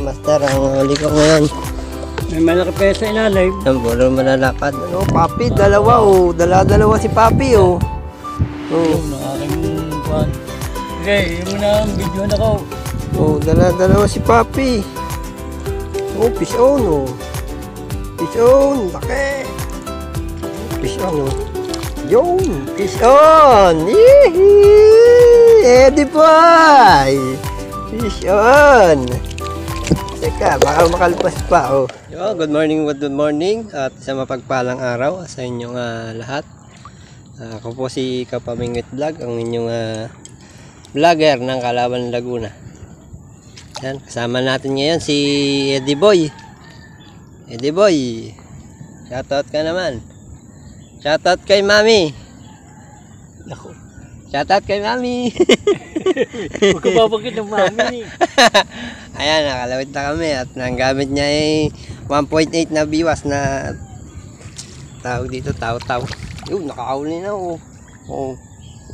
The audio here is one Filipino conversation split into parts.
master, ang huli ko ngayon. May malaki pa sa ilalim. Ang puro malalakad. Ano, Papi, dalawa oh. Dalawa si Papi oh. Oh. Yung aking pan. Okay, yung na ang video na ko. Oh, dalawa si Papi. Oh, fish on oh. Fish on, laki. Fish on oh. Yun, fish on. Yee! Eddie boy. Fish on. Teka, baka makalpas pa oh. Yo, good morning. At sa mapagpalang araw sa inyong lahat. Ako po si Kapamingwit Vlog, ang inyong vlogger ng Kalaban Laguna. Yan, kasama natin ngayon si Eddie Boy. Eddie Boy, shoutout ka naman. Shoutout kay Mami. Naku. Shoutout kay Mami. Huwag ka babagin ng Mami. Ayan, nakalawit na kami at ang gamit niya ay 1.8 na biwas na tawag dito, taw-taw. Yun, nakakauli na oh. Oh.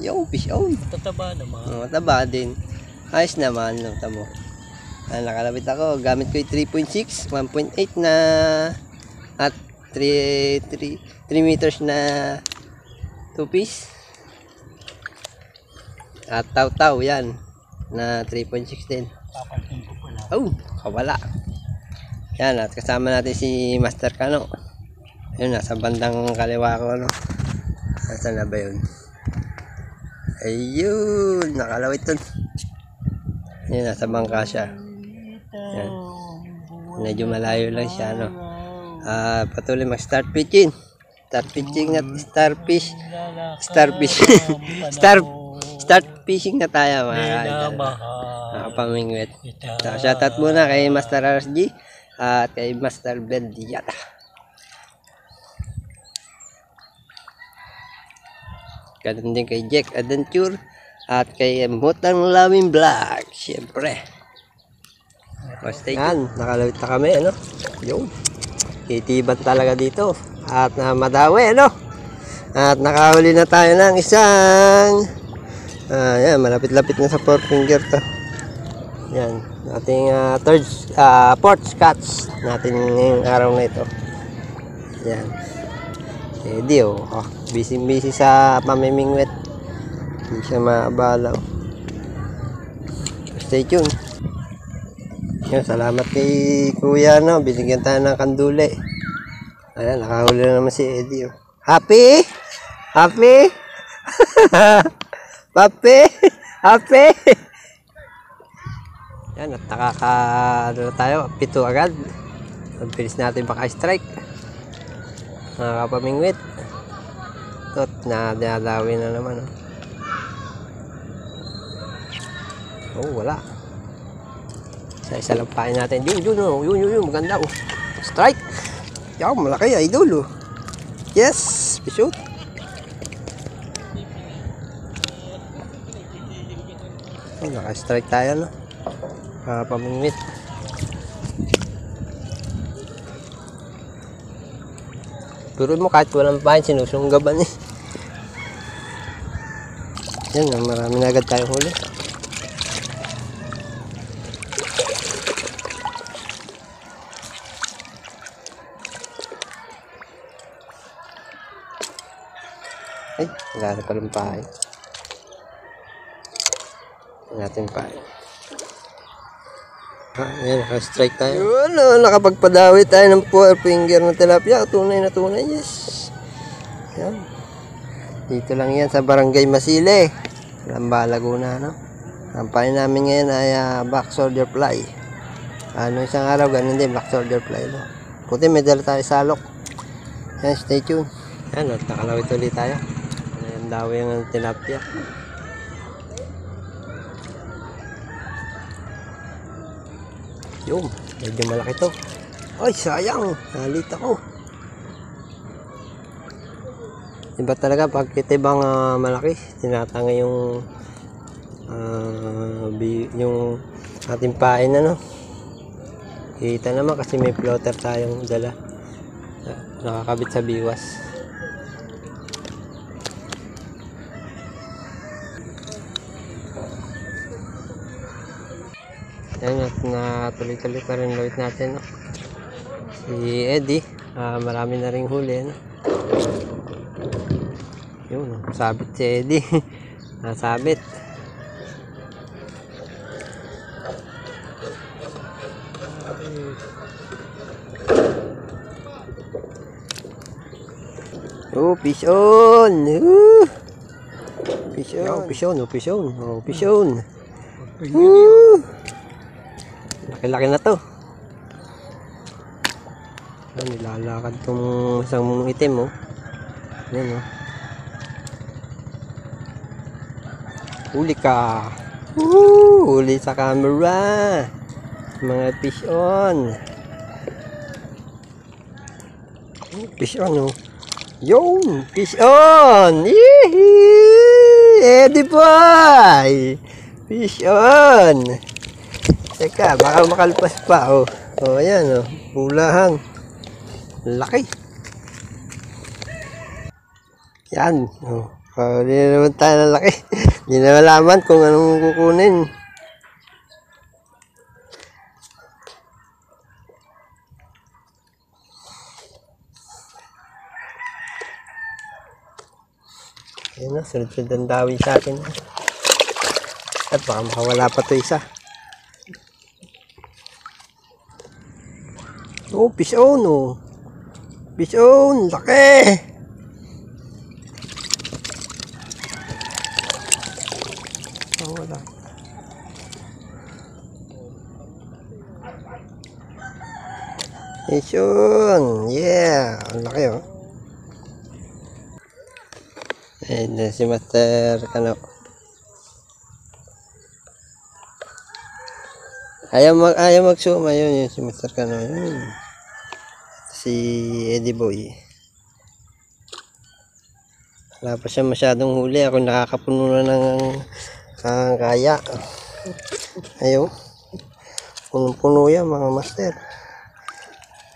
Yo, fish on. Tataba naman. Mataba din. Ayos naman, no, tamo. Nakalawit ako, gamit ko yung 3.6, 1.8 na at 3 meters na 2 piece. At taw-taw yan na 3.6 din. Papalhin ko pala. Oh, kawala. Yan, at kasama natin si Master Kano. Ayun, nasa bandang kaliwa ko, ano. Nasaan na ba yun? Ayun, nakalawit dun. Ayun, nasa bangka siya. Yan. Medyo malayo lang siya, ano. Patuloy mag-start pitching. Start pitching at starfish. Start fishing na tayo, mga Kapamingwit. So, shoutout muna kay Master RSG at kay Master Ben Diata. Ganun din kay Jack Adventure at kay Mutang Laming Vlog, siyempre. Stay tuned. Nakalawit na kami, ano? Yun. Itiban talaga dito. At madawi, ano? At nakahuli na tayo ng isang yan, malapit-lapit na sa 4 finger to. Yan, ating fourth catch natin ngayong araw na ito. Yan. Eddie oh, busy sa pamimingwit. Hindi siya maabala. Stay tuned. Yan, salamat kay Kuya, no? Binigyan tayo ng kandule. Ayan, nakahuli na naman si Eddie oh. Happy? Happy? Papi! Happy! Yan, at nakaka tayo, 7 agad. Mabilis natin baka strike. Mga Kapamingwit. Ito, nadadawi na naman. Oh, wala. Isa lang pain natin. Yun, maganda oh. Strike! Yan, malaki, idol oh. Yes! Shoot! Oh, naka-strike tayo, no? Pamingwit. Pero mo kahit walang pain, sinusunggaban eh. Yan, marami na agad tayong huli. Ay, wala na palang pain. Natin pa. Ayan, naka-strike tayo. Yun, nakapagpadawi tayo ng 4 finger na tilapia. Tunay na tunay, yes. Ayan. Dito lang yan sa Barangay Masile, Lamba, Laguna, no? Ang pain namin ngayon ay black soldier fly. Isang araw, ganun din, black soldier fly, no? Puti, may dala tayo salok. Ayan, stay tuned. Ayan, nakalawit ulit tayo. Ayan, dawi yung tilapia. Yung, medyo malaki to. Ay, sayang. Nalit ako. Iba talaga pag kitibang malaki, tinatanga yung ating pain, ano. Kita naman kasi may floater tayong dala. Nakakabit sa biwas. Yan, at natuloy-tuloy pa rin lawit natin, no? Si Eddie, marami na ring huli, no? Yun, sabit si Eddie. Nasabit. Oh, fish on! Fish on! Fish on! Fish on! Oh, fish on! Laki-laki na to. Nilalakad tong isang itim, oh. Yan, oh. Huli ka! Huli sa camera! Mga fish on! Fish on, oh. Yun! Fish on! Yee! Eddie boy! Fish on! Teka, baka makalpas pa, oh. Oh, ayan, oh. Pulahan. Laki. Yan, oh. Hindi na naman tayo ng laki. Hindi na malaman kung anong kukunin. Ayan na, sunod-sunod ang dawi sa atin. At baka makawala pa ito isa. Oh, fish on, oh. Fish on, laki! Oh, wala. Fish on, yeah! Ang laki, oh. Ayan na si Master Kano. Ayaw mag-suma yun si Master Kano. Yun. Si Eddie Boy. Wala pa siya masyadong huli. Ako nakakapuno na ng kaya. Ayaw. Punong-puno yan mga master.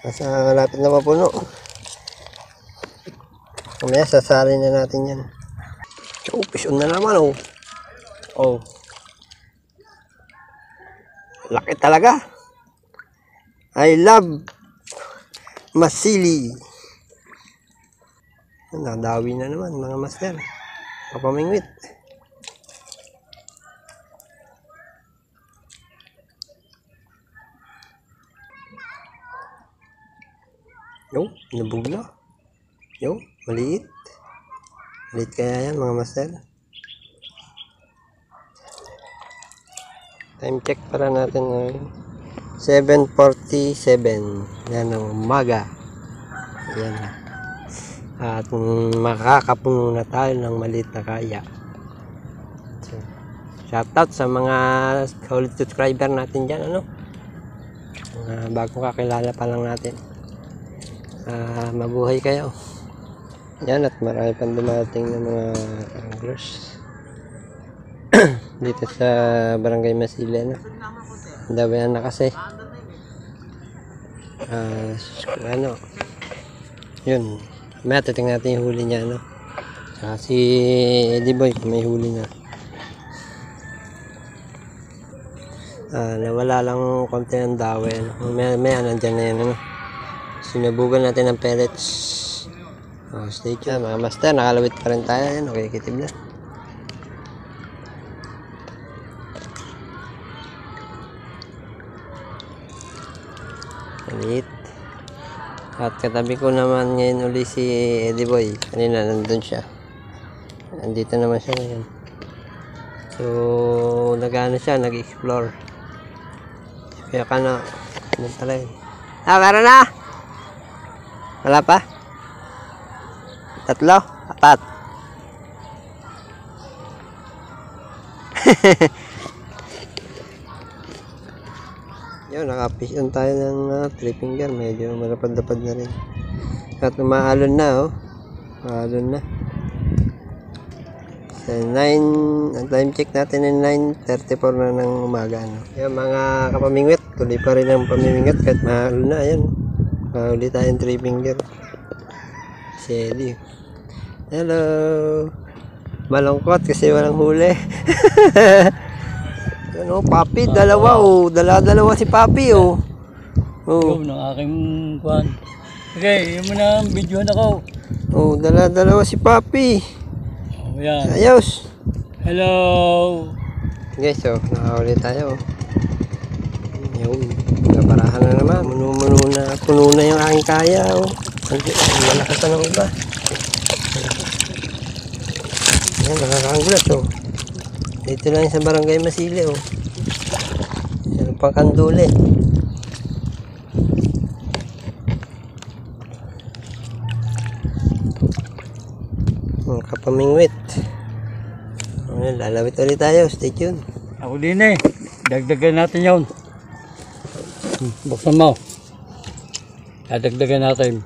Nasa malapit na mapuno. Mamaya sasalin na natin yan. Oh, fish on na naman, oh. Oh. Laki talaga. I love masili. Nadawi na naman, mga master. Papamingwit. Yo, nabugla. Yo, maliit. Maliit kaya yan, mga master. Time check para natin ngayon. 7:47. Yan ang umaga. Yan. At makakapuno na tayo ng maliit na kaya. So, shoutout sa mga solid subscriber natin dyan, ano? Mga bagong kakilala pa lang natin. Mabuhay kayo. Yan, at marami pang dumating ng mga anglers dito sa Barangay Masila, no? Dabayan na kasi ano yun, may titingnan natin yung huli niya, no? Saka si Eddie Boy may huli na. Nawala lang konti ng dawe, no? May nandyan na yan, ano? Sinubugan natin ng pellets. Stay tuned, mga master. Nakalawit pa rin tayo. Yan, okay, kitib na. Maliit. At katabi ko naman ngayon uli si Eddie Boy. Kanina nandun siya. Nandito naman siya ngayon. So, nag-ano siya, nag-explore. Kaya ka na, nandun talaga. Meron na! Wala pa? 3, 4. Yun, nakafish on tayo ng 3 finger. Medyo malapad-lapad na rin. At umaalon na, oh. Umaalon na. So, 9, ang time check natin ay 9:34 na ng umaga, no? Yan, mga kapamingwit. Tuloy pa rin ang pamimingwit kahit maalon na. Ayan. Uli tayong 3 finger. Si Eddie. Hello. Malungkot kasi walang huli. Yan oh, Papi, dalawa oh. Dala-dalawa si Papi oh. Oh. Ikaw ng aking kwan. Okay, yun mo na, video na ko. Oh, dala-dalawa si Papi. Oh, yan. Ayos. Hello. Guys, so, nakahuli tayo. Yun, nabarahan na naman. Puno na yung aking kaya. Oh. Malakas na ng iba. Yan, nakakaanggulat. Oh. Dito lang sa barangay Masili. Oh. Meron pang kanduli. Kapamingwit. Lalawit ulit tayo. Stay tuned. Ako din eh. Dagdagan natin yun. Buksan mo. Dagdagan natin.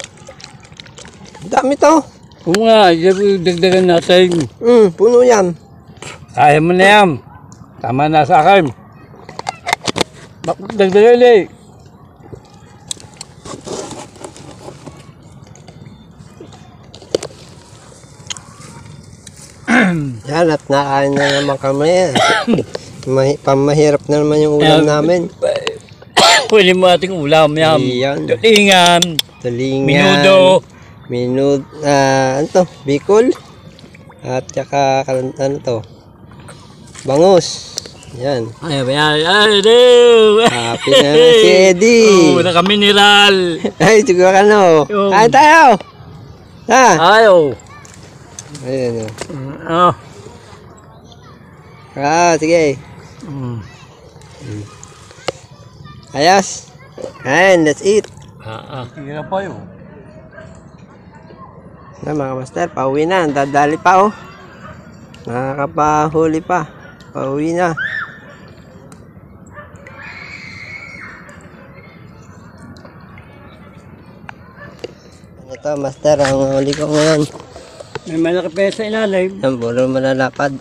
Dami to. Kung nga, dagdagan natin. Puno yan. Kaya mo na yan. Tama na sa akin. Dagdagan eh. Yan, at nakain na naman kami. Pamahirap na naman yung ulam namin. Pwede mo ating ulam yan. Iyan. Tulingan. Tulingan. Minudo. Ano to? Bicol. At saka, ano to? Bangus. Yan. Ay, ay. Happy na si Eddie. Oo, naka-mineral. Ay, siguro ka no. Kain tayo. Ha? Ayaw. Ayan o. Oh. Sige. Ayos. And that's it. Hirap pa yun. Na mga master, pauwi na. Dadali pa oh. Nakakapahuli pa. Pauwi na. Ito master, ang huli ko ngayon. May malaki pa sa ilalim. Ang puro malalapad.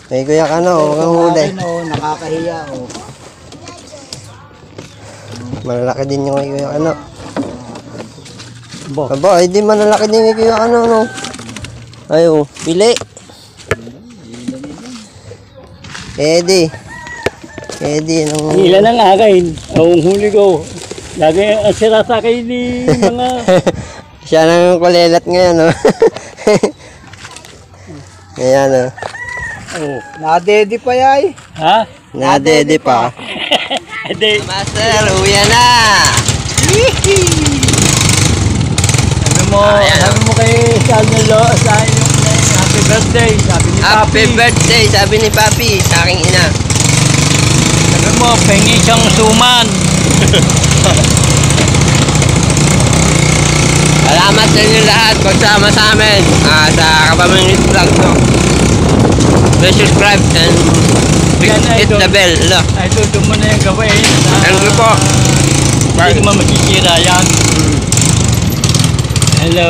May kuya ka na oh, ang huli. Nakakahiya oh. Malalaki din yung kuya ka na. Bo. Aba, hindi malalaki din yung kuya ka na no. Ayo, pili. Eddie. Eddie, anong... Ilan ang akin? Ang huli ko. Lagi ang sira sa akin ni mga... Siya nang kulelat ngayon, no? Ayan, no? Oh. Nadedi pa yay. Ha? Nadede pa. Hindi. Master, uwi na! Sabi mo kay Salnalo sa yung happy birthday. Sabi ni Happy Papi. birthday, sabi ni Papi, sa aking ina. Sabi mo, pengi siyang suman. Salamat sa inyo lahat pagsama sa amin sa Kapamingwit Vlog, no? Please subscribe and hit the bell, no? Ay, doon mo na yung gawin. Thank you po. Hindi mo masisira yan. Hello.